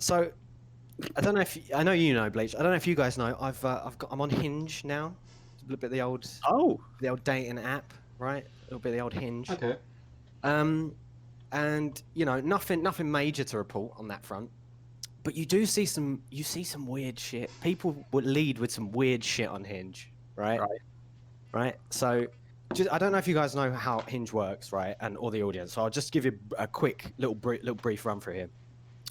So I don't know if I know you know Bleach. I don't know if you guys know. I'm on Hinge now. A little bit the old dating app, right? A little bit the old Hinge. Okay. And you know nothing major to report on that front. But you do see some weird shit. People would lead with some weird shit on Hinge, right? Right. So, I don't know if you guys know how Hinge works, right? And or the audience. So I'll just give you a quick little brief run through here.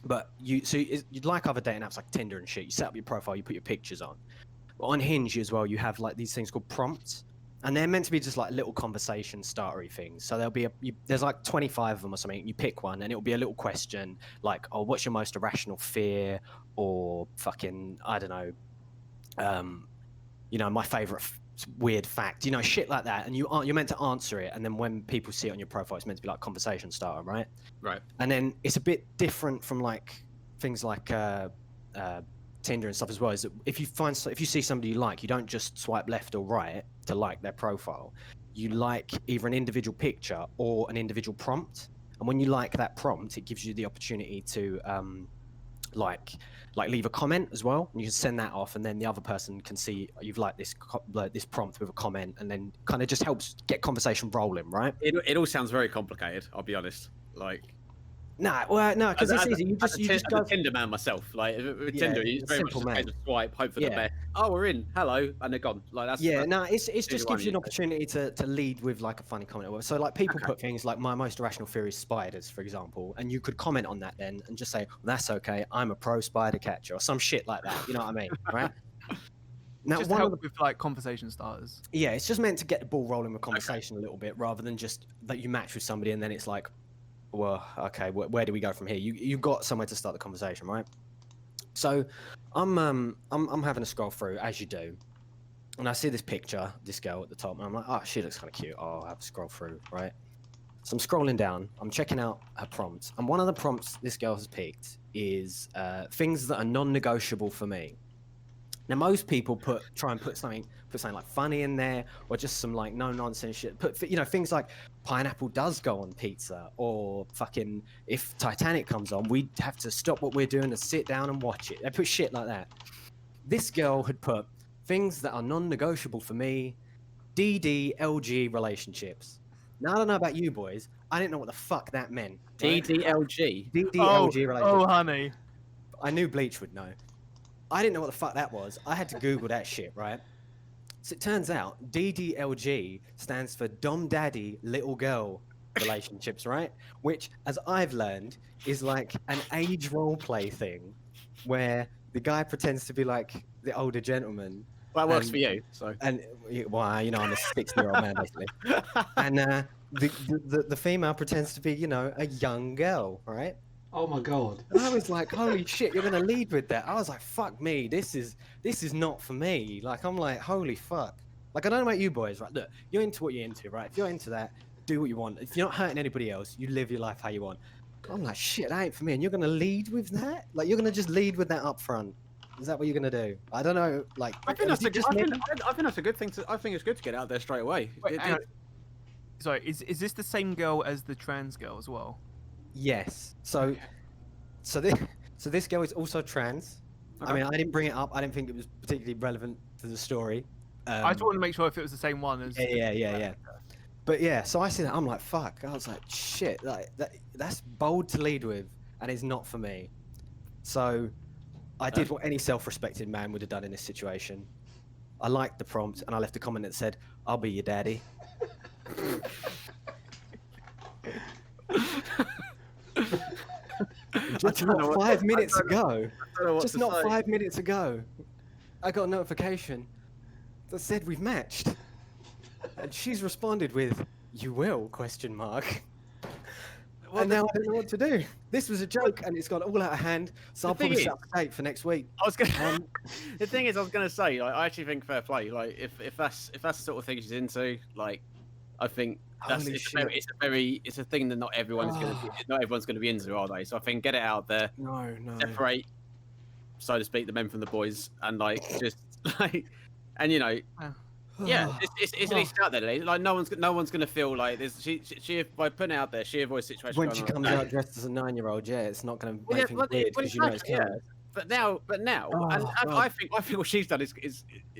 But you'd like other dating apps like Tinder and shit. You set up your profile, you put your pictures on. But on Hinge as well, you have like these things called prompts. And they're meant to be just like little conversation startery things. So there'll be there's like 25 of them or something. You pick one, and it'll be a little question like, "Oh, what's your most irrational fear?" Or fucking, I don't know, you know, my favorite weird fact, you know, shit like that. And you're meant to answer it. And then when people see it on your profile, it's meant to be like conversation starter, right? Right. And then it's a bit different from like things like Tinder and stuff as well. Is that if you see somebody you like, you don't just swipe left or right to like their profile. You like either an individual picture or an individual prompt. And when you like that prompt, it gives you the opportunity to like leave a comment as well. And you can send that off, and then the other person can see you've liked this prompt with a comment, and then kind of just helps get conversation rolling, right? It all sounds very complicated. I'll be honest. Like. No, because it's easy. You just go. I'm a Tinder man myself. Like with Tinder, it's very much simple, just a swipe, hope for the best. Oh, we're in. Hello, and they're gone. Like that's it's just gives you an opportunity to lead with like a funny comment. So like people put things like my most irrational fear is spiders, for example, and you could comment on that then and just say, well, that's okay. I'm a pro spider catcher or some shit like that. You know what I mean, right? Now, just help with like conversation starters. Yeah, it's just meant to get the ball rolling with conversation a little bit, rather than just that you match with somebody and then it's like, well, okay, where do we go from here? You've got somewhere to start the conversation, right? So, I'm having a scroll through as you do, and I see this picture, this girl at the top, and I'm like, oh, she looks kind of cute. Oh, I'll have a scroll through, right? So I'm scrolling down, I'm checking out her prompts, and one of the prompts this girl has picked is things that are non-negotiable for me. Now, most people try and put something like funny in there, or just some like no nonsense shit. Put, you know, things like pineapple does go on pizza, or fucking if Titanic comes on, we have to stop what we're doing and sit down and watch it. They put shit like that. This girl had put things that are non-negotiable for me: DDLG relationships. Now I don't know about you boys. I didn't know what the fuck that meant. Right? DDLG. DDLG relationships. Oh, honey. I knew Bleach would know. I didn't know what the fuck that was. I had to Google that shit, right? So it turns out DDLG stands for Dom Daddy Little Girl relationships, right? Which, as I've learned, is like an age role play thing where the guy pretends to be like the older gentleman. Well, that works for you. So. And well, you know, I'm a 60-year-old man basically. And the female pretends to be, you know, a young girl, right? Oh my god. And I was like, holy shit, you're gonna lead with that. I was like, fuck me, this is not for me. Like, I'm like, holy fuck. Like, I don't know about you boys, right? Look, you're into what you're into, right? If you're into that, do what you want. If you're not hurting anybody else, you live your life how you want. I'm like, shit, that ain't for me. And you're gonna lead with that? Like, you're gonna just lead with that up front. Is that what you're gonna do? I don't know. Like, I think that's a good thing to. I think it's good to get out there straight away. Wait, sorry, is this the same girl as the trans girl as well? Yes. So this girl is also trans. Okay. I mean, I didn't bring it up. I didn't think it was particularly relevant to the story. I just wanted to make sure if it was the same one as. Yeah. But yeah, so I see that, I'm like, fuck. I was like, shit. Like that's bold to lead with, and it's not for me. So I did what any self-respecting man would have done in this situation. I liked the prompt, and I left a comment that said, "I'll be your daddy." Just not 5 minutes ago. Just not 5 minutes ago, I got a notification that said we've matched, and she's responded with, "You will?" ? And now I don't know what to do. This was a joke, and it's gone all out of hand. So I'll probably set up a date for next week. I was gonna. The thing is, I was gonna say, like, I actually think fair play. Like, if that's the sort of thing she's into, like, I think it's a thing that not everyone's gonna be into, are they? So I think get it out there. No. Separate, so to speak, the men from the boys, and like just like, and you know, Yeah, it's at least out there. Like no one's gonna feel like this. She by putting it out there, she avoids situation. When she going on. comes out dressed as a 9-year-old, yeah, it's not going to make things Well, weird because you know it's exactly, coming. But now, and I think what she's done is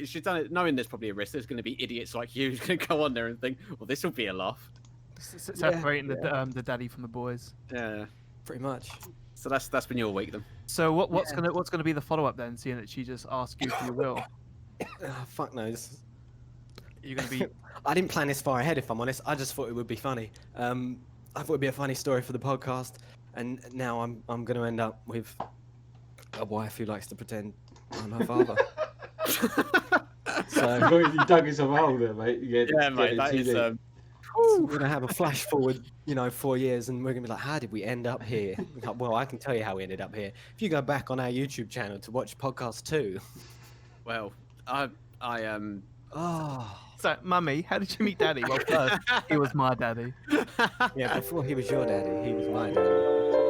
she's done it knowing there's probably a risk. There's going to be idiots like you who's going to go on there and think, well, this will be a laugh. Separating the daddy from the boys. Yeah, Pretty much. so that's been your week then. So what's gonna be the follow up then? Seeing that she just asked you for your will, Fuck knows. you're gonna be. I didn't plan this far ahead, if I'm honest. I just thought it would be funny. I thought it'd be a funny story for the podcast, and now I'm going to end up with a wife who likes to pretend I'm her father. So You dug yourself a hole there, mate. Yeah, mate, that is. we're going to have a flash forward, 4 years, and we're going to be like, how did we end up here? Like, well, I can tell you how we ended up here. If you go back on our YouTube channel to watch podcast 2. Well, I Oh. So, mummy, how did you meet daddy? Well, first he was my daddy. Yeah, before he was your daddy, he was my daddy.